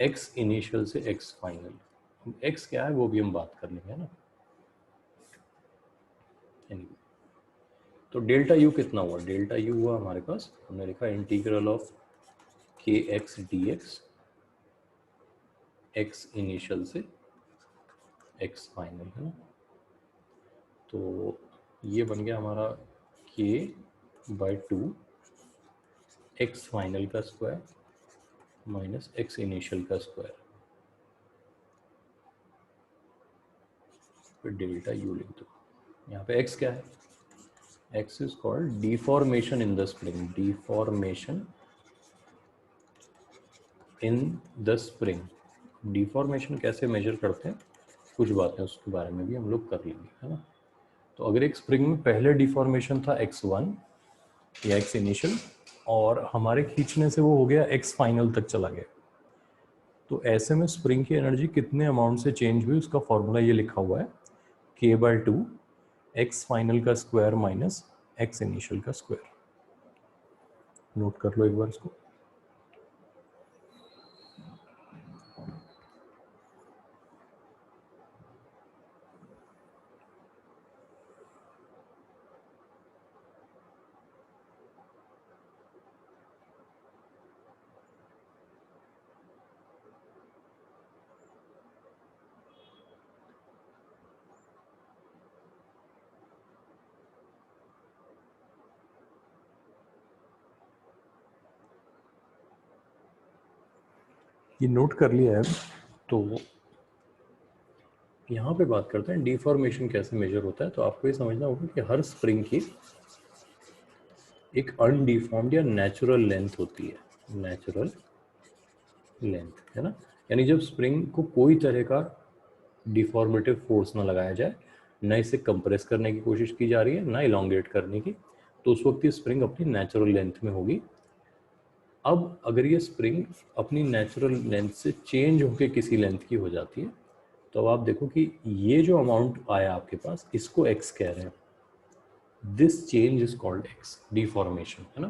एक्स इनिशियल से एक्स फाइनल। एक्स क्या है वो भी हम बात कर लेंगे, है ना। anyway, तो डेल्टा यू कितना हुआ? डेल्टा यू हुआ हमारे पास, हमने लिखा इंटीग्रल ऑफ के x D x, x initial से एक्स फाइनल, है ना। तो ये बन गया हमारा के बाई टू एक्स फाइनल का स्क्वायर माइनस एक्स इनिशियल का स्क्वायर, फिर डेल्टा यू लिख दो। यहाँ पे एक्स क्या है? X is called deformation in the spring, deformation in the spring. Deformation कैसे मेजर करते हैं, कुछ बातें उसके बारे में भी हम लोग कर लेंगे, है ना। तो अगर एक स्प्रिंग में पहले डिफॉर्मेशन था x1 या x इनिशियल, और हमारे खींचने से वो हो गया x फाइनल तक चला गया, तो ऐसे में स्प्रिंग की एनर्जी कितने अमाउंट से चेंज हुई, उसका फॉर्मूला ये लिखा हुआ है, k by two x final का स्क्वायर माइनस एक्स इनिशियल का स्क्वायर। नोट कर लो एक बार इसको। ये नोट कर लिया है, तो यहाँ पे बात करते हैं डिफॉर्मेशन कैसे मेजर होता है। तो आपको ये समझना होगा कि हर स्प्रिंग की एक अनडिफॉर्म्ड या नेचुरल लेंथ होती है, नेचुरल लेंथ, है ना। यानी जब स्प्रिंग को कोई तरह का डिफॉर्मेटिव फोर्स ना लगाया जाए, ना इसे कंप्रेस करने की कोशिश की जा रही है, ना इलोंगेट करने की, तो उस वक्त ये स्प्रिंग अपनी नेचुरल लेंथ में होगी। अब अगर ये स्प्रिंग अपनी नेचुरल लेंथ से चेंज होकर किसी लेंथ की हो जाती है, तो अब आप देखो कि ये जो अमाउंट आया आपके पास, इसको x कह रहे हैं। This change is called x, deformation, है ना।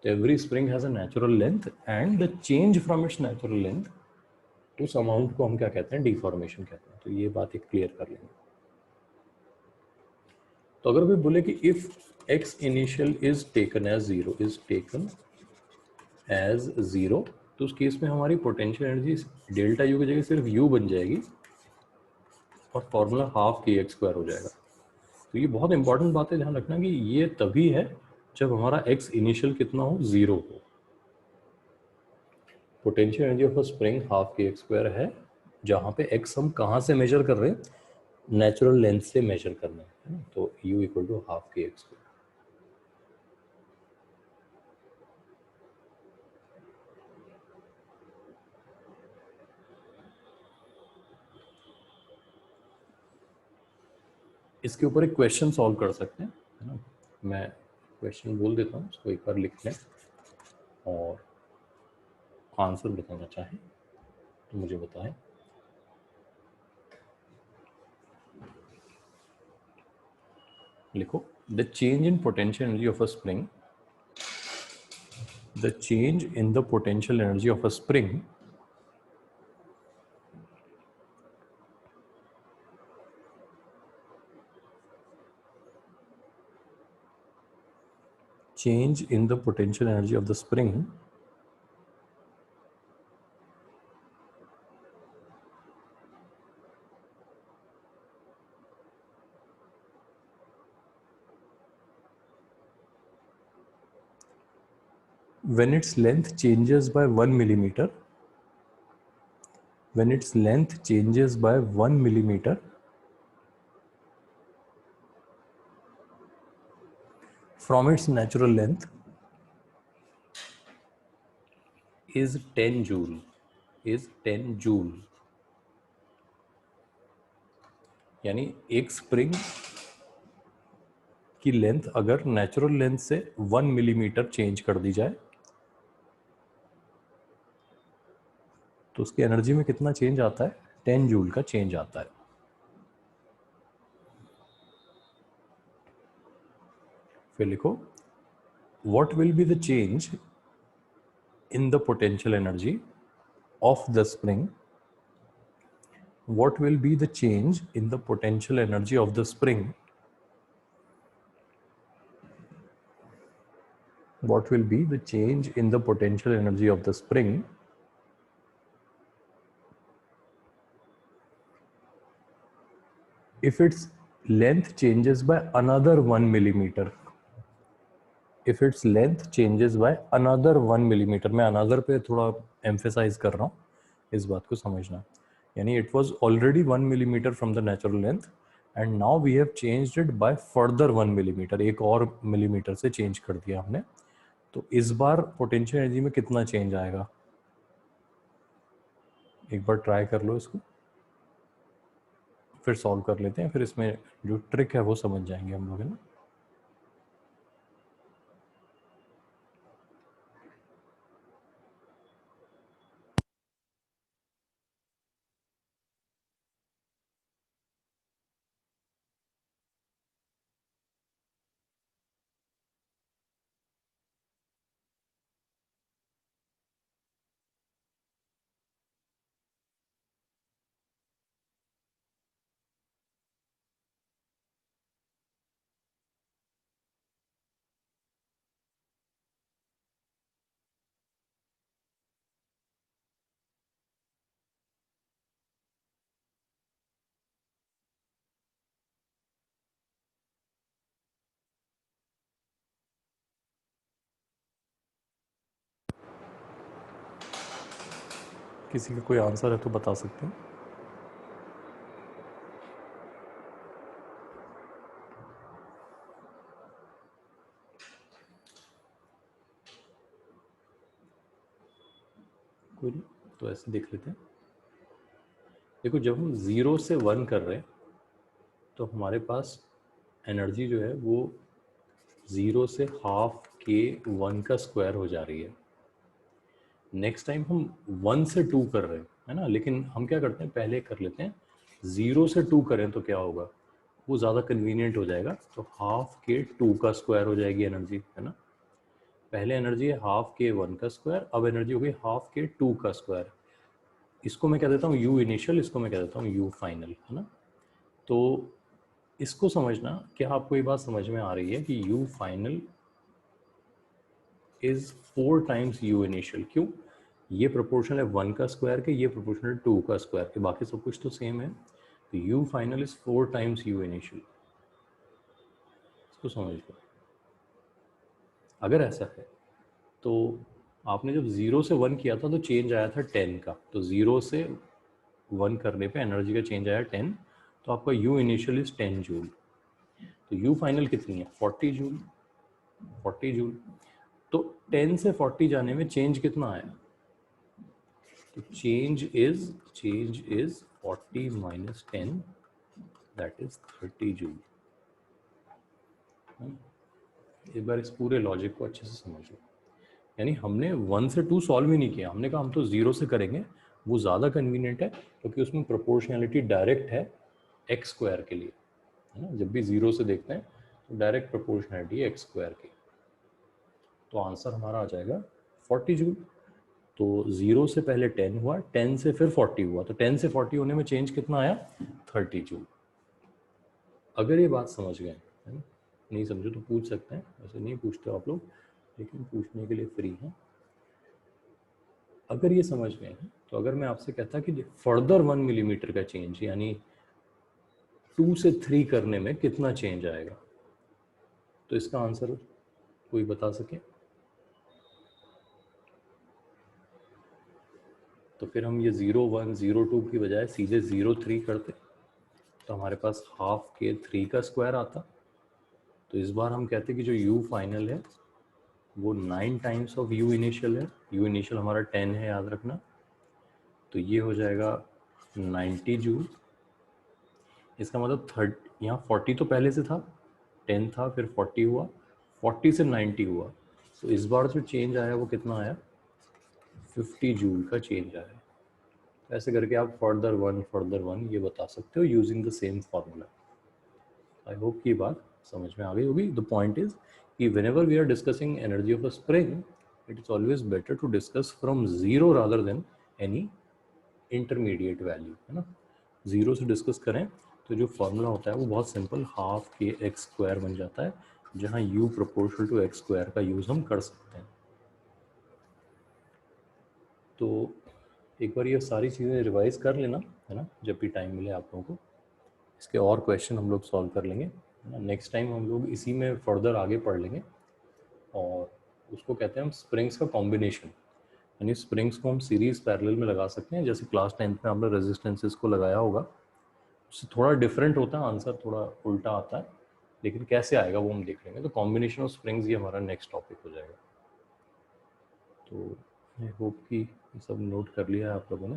तो every spring has a natural length and the change from its natural length, उस अमाउंट को हम क्या कहते हैं? डिफॉर्मेशन कहते हैं। तो ये बात एक क्लियर कर लेंगे। तो अगर कोई बोले कि if x initial is taken as zero, is taken as zero, तो उस केस में हमारी पोटेंशियल एनर्जी डेल्टा यू की जगह सिर्फ u बन जाएगी और फॉर्मूला हाफ के एक्स स्क्वायर हो जाएगा। तो ये बहुत इंपॉर्टेंट बात है, ध्यान रखना कि ये तभी है जब हमारा x इनिशियल कितना हो? जीरो हो। Potential energy of a spring half के एक्स स्क्वायर है, जहाँ पे x हम कहाँ से मेजर कर रहे हैं? नेचुरल लेंथ से मेजर करना है ना। तो u इक्वल टू हाफ के एक्स स्क्वायर। इसके ऊपर एक क्वेश्चन सॉल्व कर सकते हैं, है ना। मैं क्वेश्चन बोल देता हूँ, उसको एक बार लिख लें, और आंसर बताना चाहें तो मुझे बताएं। लिखो, the change in potential energy of a spring, the change in the potential energy of a spring change in the potential energy of the spring when its length changes by 1 millimeter, when its length changes by 1 millimeter from its natural length is 10 joule, is 10 joule. यानी एक spring की length अगर natural length से 1 millimetre change कर दी जाए तो उसकी energy में कितना चेंज आता है? 10 जूल का चेंज आता है. फिर लिखो what will be the change in the potential energy of the spring. What will be the change in the potential energy of the spring? What will be the change in the potential energy of the spring if its length changes by another 1 millimeter? If its length changes by another 1 millimeter. मैं another पे थोड़ा emphasize कर रहा हूँ, इस बात को समझना. यानी it was already 1 millimeter from the natural length and now we have changed it by further 1 millimeter. एक और मिलीमीटर से चेंज कर दिया हमने. तो इस बार पोटेंशियल एनर्जी में कितना चेंज आएगा? एक बार ट्राई कर लो इसको, फिर सॉल्व कर लेते हैं. फिर इसमें जो ट्रिक है वो समझ जाएंगे हम लोग, है ना. किसी का कोई आंसर है तो बता सकते हैं. कोई नहीं, तो ऐसे देख लेते हैं. देखो जब हम 0 से 1 कर रहे हैं तो हमारे पास एनर्जी जो है वो 0 से हाफ के 1 का स्क्वायर हो जा रही है. नेक्स्ट टाइम हम 1 से 2 कर रहे हैं, है ना. लेकिन हम क्या करते हैं, पहले कर लेते हैं 0 से 2 करें तो क्या होगा, वो ज़्यादा कन्वीनियंट हो जाएगा. तो हाफ के 2 का स्क्वायर हो जाएगी एनर्जी, है ना. पहले एनर्जी है हाफ के 1 का स्क्वायर, अब एनर्जी हो गई हाफ के 2 का स्क्वायर. इसको मैं कह देता हूँ यू इनिशियल, इसको मैं कह देता हूँ यू फाइनल, है ना. तो इसको समझना, क्या आपको ये बात समझ में आ रही है कि you final is 4 times you initial. क्यों? ये प्रोपोर्शनल है 1 का स्क्वायर के, ये प्रोपोर्शनल है 2 का स्क्वायर के, बाकी सब कुछ तो सेम है. तो you final is 4 times you initial. इसको समझ लो. अगर ऐसा है तो आपने जब 0 से 1 किया था तो चेंज आया था 10 का. तो 0 से 1 करने पे एनर्जी का चेंज आया 10. तो आपका यू इनिशियल इज 10 जूल. तो यू फाइनल कितनी है? 40 जूल. 40 जूल. तो 10 से 40 जाने में चेंज कितना आया? तो change is 40 minus 10, that is 30 joule. एक बार इस पूरे लॉजिक को अच्छे से समझ लो. यानी हमने 1 से 2 सॉल्व ही नहीं किया. हमने कहा हम तो 0 से करेंगे, वो ज़्यादा कन्वीनियंट है क्योंकि उसमें प्रोपोर्शनैलिटी डायरेक्ट है एक्स स्क्वायर के लिए, है ना. जब भी 0 से देखते हैं तो डायरेक्ट प्रोपोर्शनैलिटी है एक्स स्क्वायर की. तो आंसर हमारा आ जाएगा 40 जूल. तो 0 से पहले 10 हुआ, 10 से फिर 40 हुआ. तो 10 से 40 होने में चेंज कितना आया? 30 जूल. अगर ये बात समझ गए, है ना. नहीं समझो तो पूछ सकते हैं, वैसे नहीं पूछते आप लोग, लेकिन पूछने के लिए फ्री हैं. अगर ये समझ गए हैं तो अगर मैं आपसे कहता कि फर्दर 1 मिलीमीटर का चेंज यानी 2 से 3 करने में कितना चेंज आएगा, तो इसका आंसर कोई बता सके? तो फिर हम ये 0 1 0 2 की बजाय सीधे 0 3 करते तो हमारे पास हाफ के 3 का स्क्वायर आता। तो इस बार हम कहते कि जो u फाइनल है वो 9 टाइम्स ऑफ u इनिशियल है। u इनिशियल हमारा 10 है, याद रखना। तो ये हो जाएगा 90 जूल। इसका मतलब यहाँ 40 तो पहले से था, 10 था, फिर 40 हुआ, 40 से 90 हुआ। तो इस बार जो चेंज आया वो कितना आया, 50 जूल का चेंज आया। तो ऐसे करके आप फर्दर वन ये बता सकते हो using the same formula. I hope की बात समझ में आ गई होगी। द पॉइंट इज कि whenever we are discussing energy of a spring, it is always better to discuss from zero rather than any intermediate value, है ना। जीरो से डिस्कस करें तो जो फॉर्मूला होता है वो बहुत सिंपल, हाफ के एक्स स्क्वायर बन जाता है, जहाँ u proportional to X square का यूज़ हम कर सकते हैं। तो एक बार ये सारी चीज़ें रिवाइज कर लेना, है ना, जब भी टाइम मिले आप लोगों को। इसके और क्वेश्चन हम लोग सॉल्व कर लेंगे, है ना। नेक्स्ट टाइम हम लोग इसी में फर्दर आगे पढ़ लेंगे, और उसको कहते हैं हम स्प्रिंग्स का कॉम्बिनेशन। यानी स्प्रिंग्स को हम सीरीज पैरेलल में लगा सकते हैं, जैसे क्लास 10th में आपने रेजिस्टेंसेस को लगाया होगा। उससे थोड़ा डिफरेंट होता है, आंसर थोड़ा उल्टा आता है, लेकिन कैसे आएगा वो हम देख लेंगे। तो कॉम्बिनेशन ऑफ स्प्रिंग्स ये हमारा नेक्स्ट टॉपिक हो जाएगा। तो आई होप कि ये सब नोट कर लिया है आप लोगों ने।